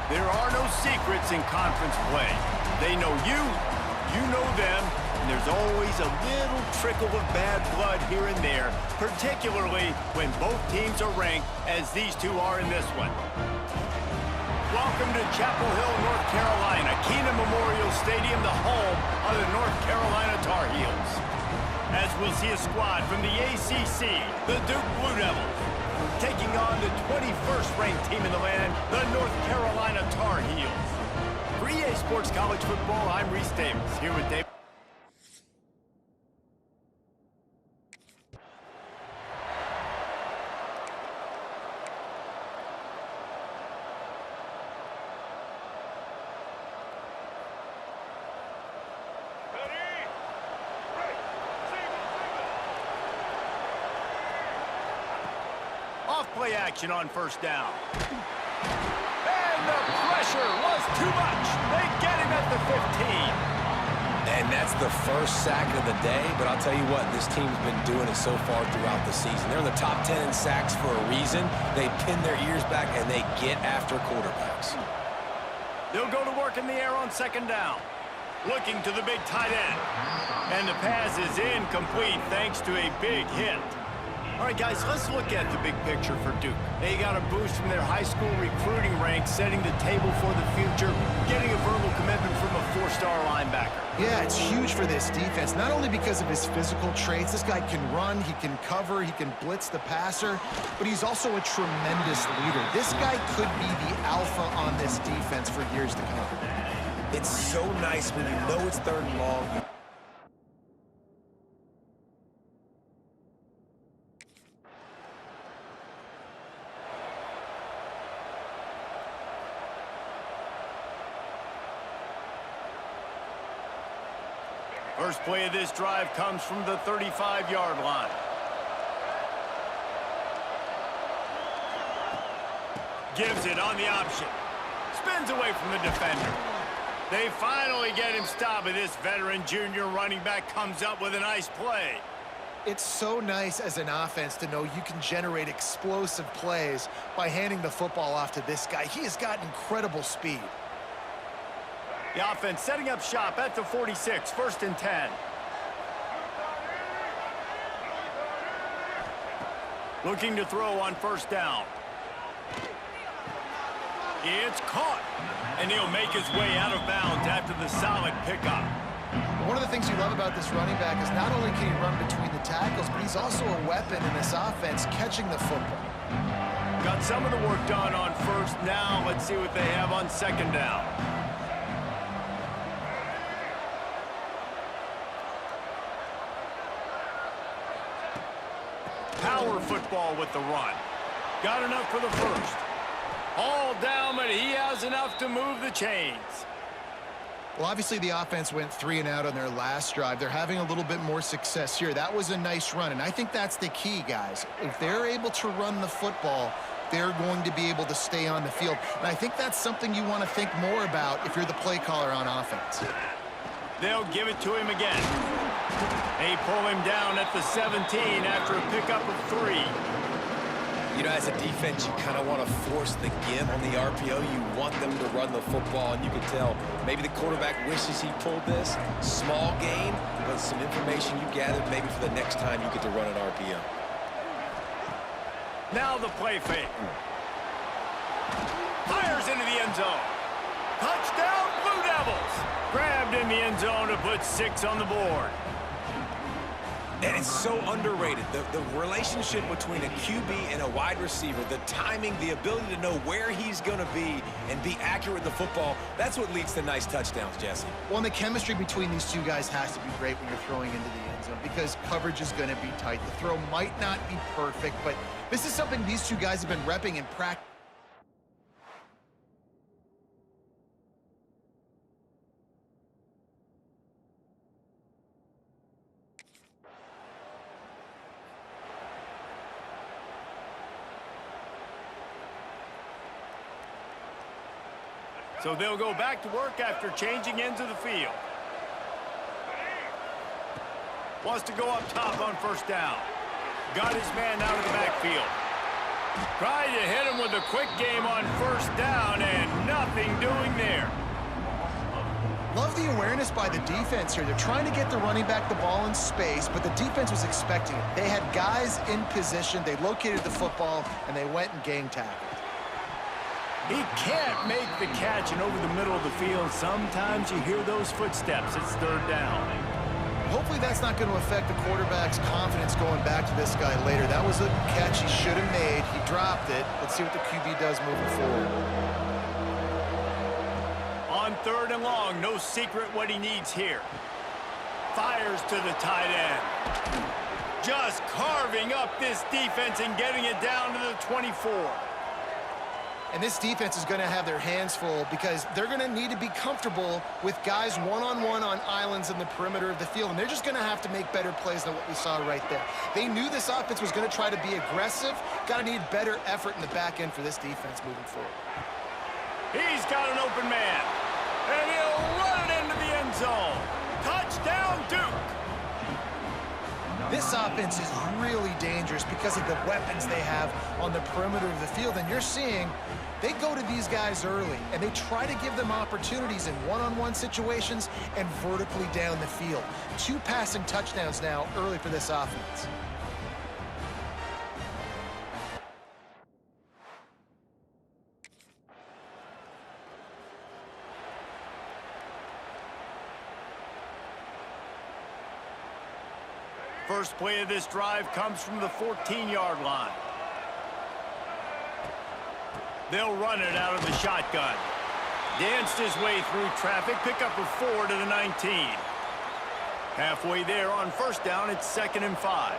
There are no secrets in conference play. They know you, you know them, and there's always a little trickle of bad blood here and there, particularly when both teams are ranked, as these two are in this one. Welcome to Chapel Hill, North Carolina, Keenan Memorial Stadium, the home of the North Carolina Tar Heels. As we'll see a squad from the ACC, the Duke Blue Devils, taking on the 21st ranked team in the land, the North Carolina Tar Heels. For EA Sports College Football, I'm Reese Davis, here with Dave. Off-play action on first down. And the pressure was too much. They get him at the 15. And that's the first sack of the day, but I'll tell you what, this team's been doing it so far throughout the season. They're in the top 10 in sacks for a reason. They pin their ears back, and they get after quarterbacks. They'll go to work in the air on second down. Looking to the big tight end. And the pass is incomplete thanks to a big hit. All right, guys, let's look at the big picture for Duke. They got a boost from their high school recruiting ranks, setting the table for the future, getting a verbal commitment from a four-star linebacker. Yeah, it's huge for this defense, not only because of his physical traits. This guy can run, he can cover, he can blitz the passer, but he's also a tremendous leader. This guy could be the alpha on this defense for years to come. It's so nice when you know it's third and long. First play of this drive comes from the 35-yard line. Gives it on the option. Spins away from the defender. They finally get him stopped, and this veteran junior running back comes up with a nice play. It's so nice as an offense to know you can generate explosive plays by handing the football off to this guy. He has got incredible speed. The offense setting up shop at the 46, first and 10. Looking to throw on first down. It's caught, and he'll make his way out of bounds after the solid pickup. One of the things you love about this running back is not only can he run between the tackles, but he's also a weapon in this offense, catching the football. Got some of the work done on first. Now let's see what they have on second down. Power football with the run. Got enough for the first. All down, but he has enough to move the chains. Well, obviously the offense went 3 and out on their last drive. They're having a little bit more success here. That was a nice run, and I think that's the key, guys. If they're able to run the football, they're going to be able to stay on the field. And I think that's something you want to think more about if you're the play caller on offense. They'll give it to him again. They pull him down at the 17 after a pickup of 3. You know, as a defense, you kind of want to force the give on the RPO. You want them to run the football, and you can tell maybe the quarterback wishes he pulled this. Small gain, but some information you gathered maybe for the next time you get to run an RPO. Now the play fake. Fires into the end zone. Touchdown, Blue Devils. Grabbed in the end zone to put 6 on the board. And it's so underrated. The relationship between a QB and a wide receiver, the timing, the ability to know where he's going to be and be accurate with the football, that's what leads to nice touchdowns, Jesse. Well, and the chemistry between these two guys has to be great when you're throwing into the end zone because coverage is going to be tight. The throw might not be perfect, but this is something these two guys have been repping in practice. So they'll go back to work after changing ends of the field. Wants to go up top on first down. Got his man out of the backfield. Tried to hit him with a quick game on first down, and nothing Love the awareness by the defense here. They're trying to get the running back the ball in space, but the defense was expecting it. They had guys in position. They located the football, and they went and gang tackled. He can't make the catch, and over the middle of the field, sometimes you hear those footsteps. It's third down. Hopefully that's not going to affect the quarterback's confidence going back to this guy later. That was a catch he should have made. He dropped it. Let's see what the QB does moving forward. On third and long, no secret what he needs here. Fires to the tight end. Just carving up this defense and getting it down to the 24. And this defense is going to have their hands full because they're going to need to be comfortable with guys one-on-one on islands in the perimeter of the field. And they're just going to have to make better plays than what we saw right there. They knew this offense was going to try to be aggressive. Got to need better effort in the back end for this defense moving forward. He's got an open man. And he'll run it into the end zone. Touchdown, Duke. This offense is really dangerous because of the weapons they have on the perimeter of the field. And you're seeing they go to these guys early, and they try to give them opportunities in one-on-one situations and vertically down the field. 2 passing touchdowns now early for this offense. First play of this drive comes from the 14-yard line. They'll run it out of the shotgun. Danced his way through traffic, pick up a 4 to the 19. Halfway there on first down, it's 2nd and 5.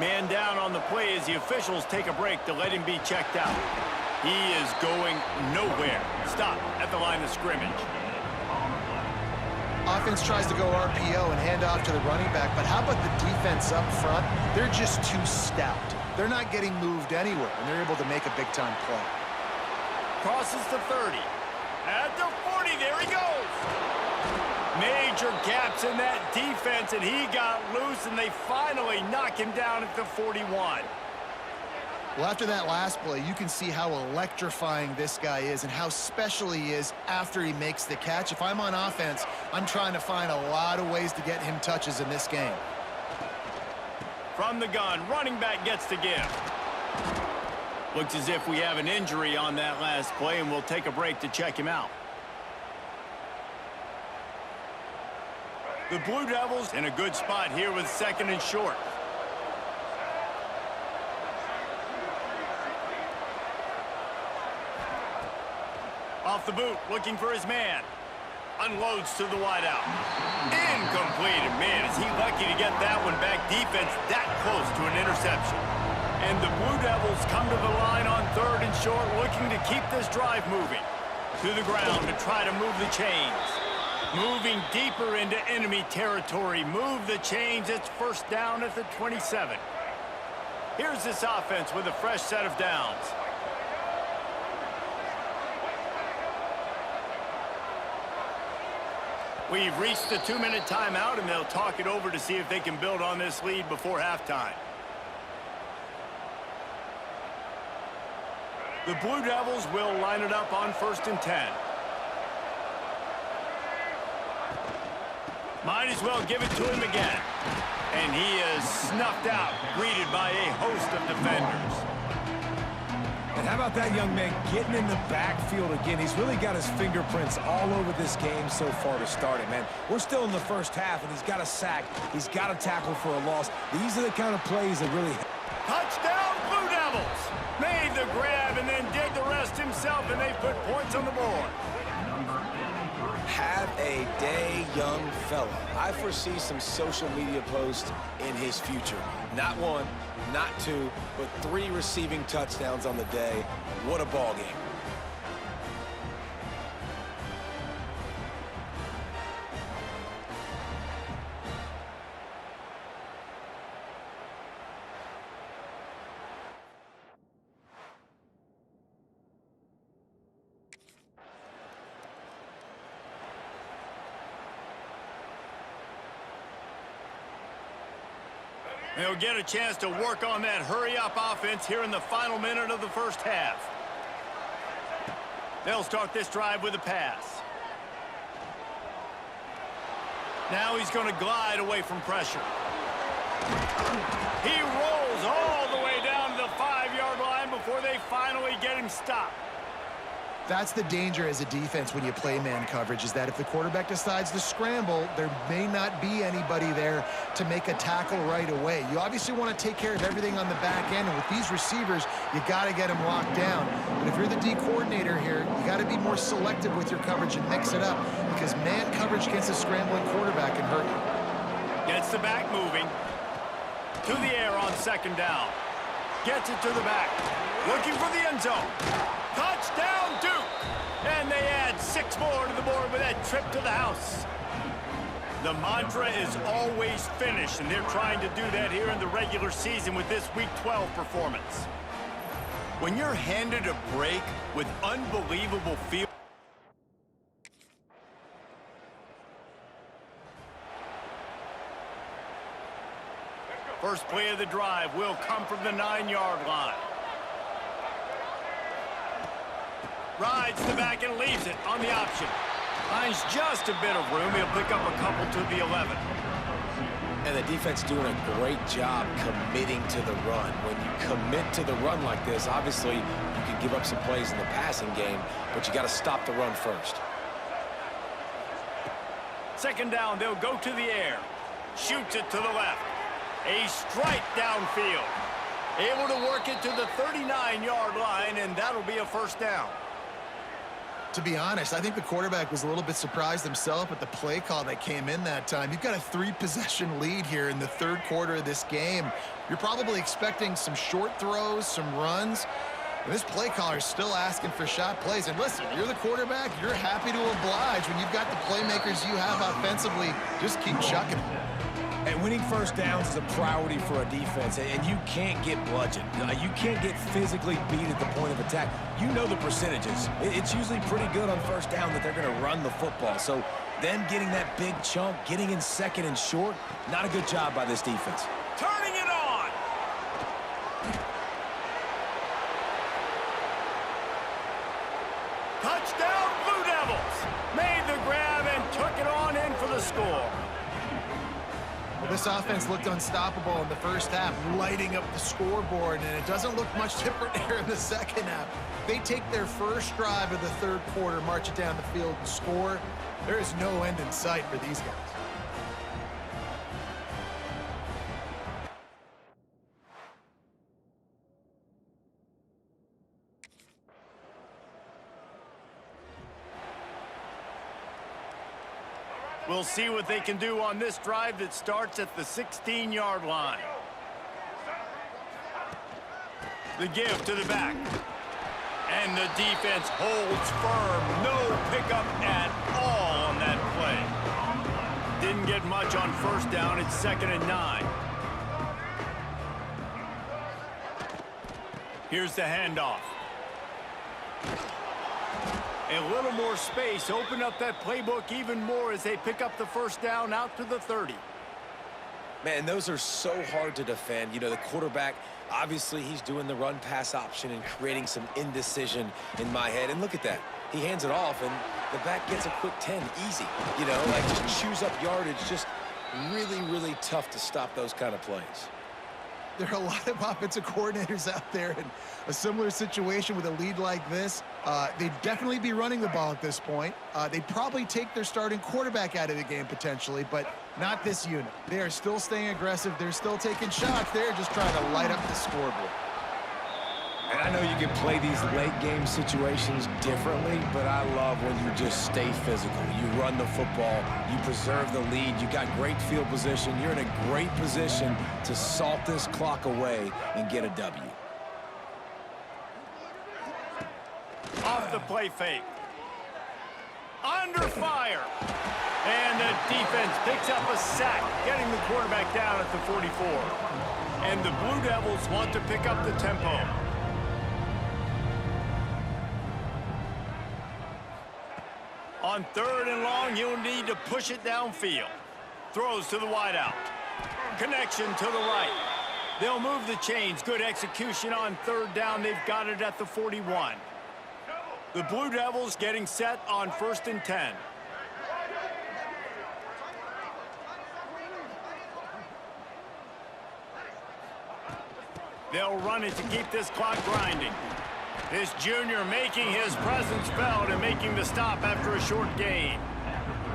Man down on the play as the officials take a break to let him be checked out. He is going nowhere. Stop at the line of scrimmage. Offense tries to go RPO and hand off to the running back, but how about the defense up front? They're just too stout. They're not getting moved anywhere, and they're able to make a big-time play. Crosses the 30. At the 40, there he goes. Major gaps in that defense, and he got loose, and they finally knock him down at the 41. Well, after that last play, you can see how electrifying this guy is and how special he is after he makes the catch. If I'm on offense, I'm trying to find a lot of ways to get him touches in this game. From the gun, running back gets the give. Looks as if we have an injury on that last play, and we'll take a break to check him out. The Blue Devils in a good spot here with 2nd and short. Off the boot, looking for his man. Unloads to the wideout. Incomplete. Man, is he lucky to get that one back. Defense that close to an interception. And the Blue Devils come to the line on 3rd and short, looking to keep this drive moving. To the ground to try to move the chains. Moving deeper into enemy territory. Move the chains. It's first down at the 27. Here's this offense with a fresh set of downs. We've reached the 2-minute timeout, and they'll talk it over to see if they can build on this lead before halftime. The Blue Devils will line it up on 1st and 10. Might as well give it to him again. And he is snuffed out, greeted by a host of defenders. And how about that young man getting in the backfield again? He's really got his fingerprints all over this game so far to start it, man. We're still in the first half, and he's got a sack. He's got a tackle for a loss. These are the kind of plays that really... Touchdown, Blue Devils! Made the grab and then did the rest himself, and they put points on the board. Have a day, young fella. I foresee some social media posts in his future. Not 1, not 2, but 3 receiving touchdowns on the day. What a ball game. They'll get a chance to work on that hurry-up offense here in the final minute of the first half. They'll start this drive with a pass. Now he's going to glide away from pressure. He rolls all the way down to the 5-yard line before they finally get him stopped. That's the danger as a defense when you play man coverage, is that if the quarterback decides to scramble, there may not be anybody there to make a tackle right away. You obviously want to take care of everything on the back end, and with these receivers, you got to get them locked down. But if you're the D coordinator here, you got to be more selective with your coverage and mix it up, because man coverage against a scrambling quarterback can hurt you. Gets the back moving. To the air on 2nd down. Gets it to the back. Looking for the end zone. Touchdown, Duke! And they add 6 more to the board with that trip to the house. The mantra is always finish, and they're trying to do that here in the regular season with this Week 12 performance. When you're handed a break with unbelievable field, first play of the drive will come from the 9-yard line. Rides the back and leaves it on the option. Finds just a bit of room. He'll pick up a couple to the 11. And the defense doing a great job committing to the run. When you commit to the run like this, obviously you can give up some plays in the passing game, but you got to stop the run first. 2nd down, they'll go to the air. Shoots it to the left. A strike downfield. Able to work it to the 39-yard line, and that'll be a 1st down. To be honest, I think the quarterback was a little bit surprised himself at the play call that came in that time. You've got a 3-possession lead here in the 3rd quarter of this game. You're probably expecting some short throws, some runs. And this play caller is still asking for shot plays. And listen, you're the quarterback. You're happy to oblige when you've got the playmakers you have offensively. Just keep chucking it. And winning 1st downs is a priority for a defense, and you can't get bludgeoned. You can't get physically beat at the point of attack. You know the percentages. It's usually pretty good on 1st down that they're going to run the football. So them getting that big chunk, getting in 2nd and short, not a good job by this defense. Turning it on. Touchdown, Blue Devils. Made the grab and took it on in for the score. This offense looked unstoppable in the 1st half, lighting up the scoreboard, and it doesn't look much different here in the 2nd half. They take their first drive of the 3rd quarter, march it down the field, and score. There is no end in sight for these guys. We'll see what they can do on this drive that starts at the 16-yard line. The give to the back. And the defense holds firm. No pickup at all on that play. Didn't get much on 1st down. It's 2nd and 9. Here's the handoff. A little more space. Open up that playbook even more as they pick up the 1st down out to the 30. Man, those are so hard to defend. You know, the quarterback, obviously he's doing the run-pass option and creating some indecision in my head. And look at that. He hands it off, and the back gets a quick 10. Easy. You know, like just chews up yardage. Just really, really tough to stop those kind of plays. There are a lot of offensive coordinators out there in a similar situation with a lead like this. They'd definitely be running the ball at this point. They'd probably take their starting quarterback out of the game potentially, but not this unit. They are still staying aggressive. They're still taking shots. They're just trying to light up the scoreboard. And I know you can play these late game situations differently, but I love when you just stay physical. You run the football, you preserve the lead, you got great field position. You're in a great position to salt this clock away and get a W. Off the play fake. Under fire. And the defense picks up a sack, getting the quarterback down at the 44. And the Blue Devils want to pick up the tempo. On 3rd and long, he'll need to push it downfield. Throws to the wideout. Connection to the right. They'll move the chains. Good execution on 3rd down. They've got it at the 41. The Blue Devils getting set on 1st and 10. They'll run it to keep this clock grinding. This junior making his presence felt and making the stop after a short gain.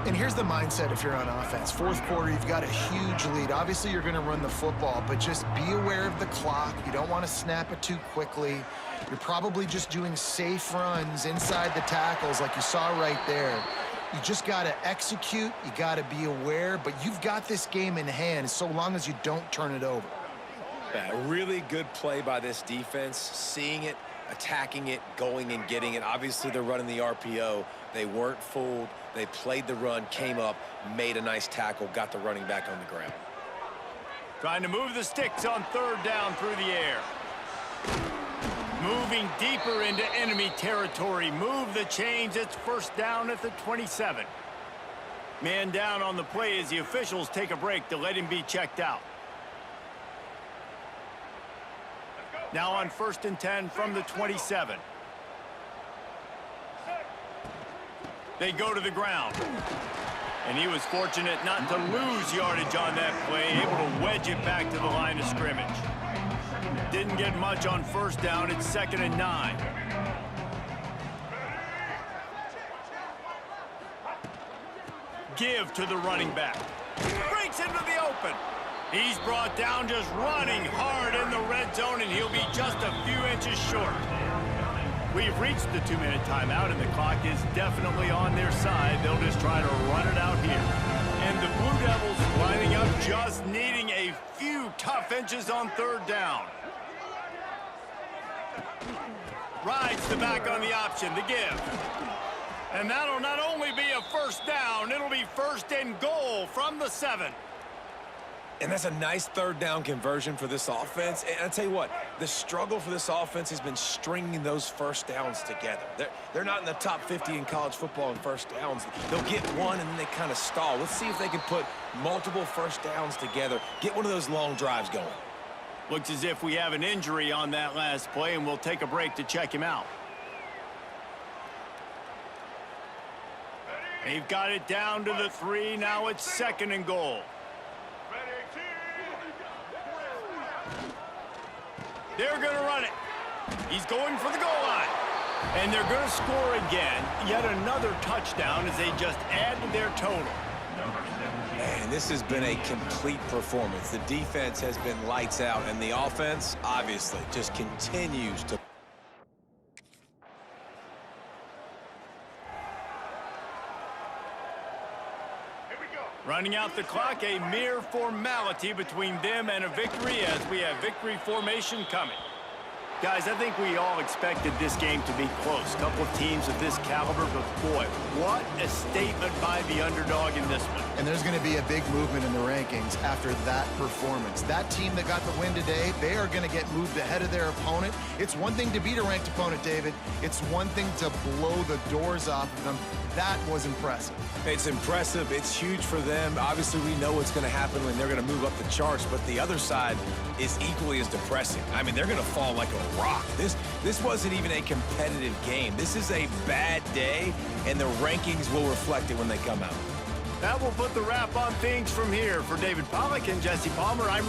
And here's the mindset if you're on offense. Fourth quarter, you've got a huge lead. Obviously, you're going to run the football, but just be aware of the clock. You don't want to snap it too quickly. You're probably just doing safe runs inside the tackles like you saw right there. You just got to execute. You got to be aware, but you've got this game in hand so long as you don't turn it over. Yeah, a really good play by this defense, seeing it, attacking it, going and getting it. Obviously, they're running the RPO. They weren't fooled. They played the run, came up, made a nice tackle, got the running back on the ground. Trying to move the sticks on third down through the air. Moving deeper into enemy territory. Move the chains. It's first down at the 27. Man down on the play as the officials take a break to let him be checked out. Now on 1st and 10 from the 27. They go to the ground. And he was fortunate not to lose yardage on that play, able to wedge it back to the line of scrimmage. Didn't get much on first down. It's 2nd and 9. Give to the running back. Breaks into the open. He's brought down just running hard in the red zone, and he'll be just a few inches short. We've reached the 2-minute timeout, and the clock is definitely on their side. They'll just try to run it out here. And the Blue Devils lining up, just needing a few tough inches on third down. Rides the back on the option, the give. And that'll not only be a first down, it'll be 1st and goal from the 7. And that's a nice third down conversion for this offense. And I'll tell you what, the struggle for this offense has been stringing those first downs together. They're not in the top 50 in college football in first downs. They'll get one and then they kind of stall. Let's see if they can put multiple first downs together, get one of those long drives going. Looks as if we have an injury on that last play, and we'll take a break to check him out. They've got it down to the 3. Now it's 2nd and goal. They're going to run it. He's going for the goal line. And they're going to score again. Yet another touchdown as they just add to their total. Man, this has been a complete performance. The defense has been lights out, and the offense, obviously, just continues to... Running out the clock, a mere formality between them and a victory as we have victory formation coming. Guys, I think we all expected this game to be close. A couple of teams of this caliber, but boy, what a statement by the underdog in this one. And there's going to be a big movement in the rankings after that performance. That team that got the win today, they are going to get moved ahead of their opponent. It's one thing to beat a ranked opponent, David. It's one thing to blow the doors off of them. That was impressive. It's impressive. It's huge for them. Obviously, we know what's going to happen when they're going to move up the charts, but the other side is equally as depressing. I mean, they're going to fall like a rock. This wasn't even a competitive game. This is a bad day, and the rankings will reflect it when they come out. That will put the wrap on things from here. For David Pollack and Jesse Palmer, I'm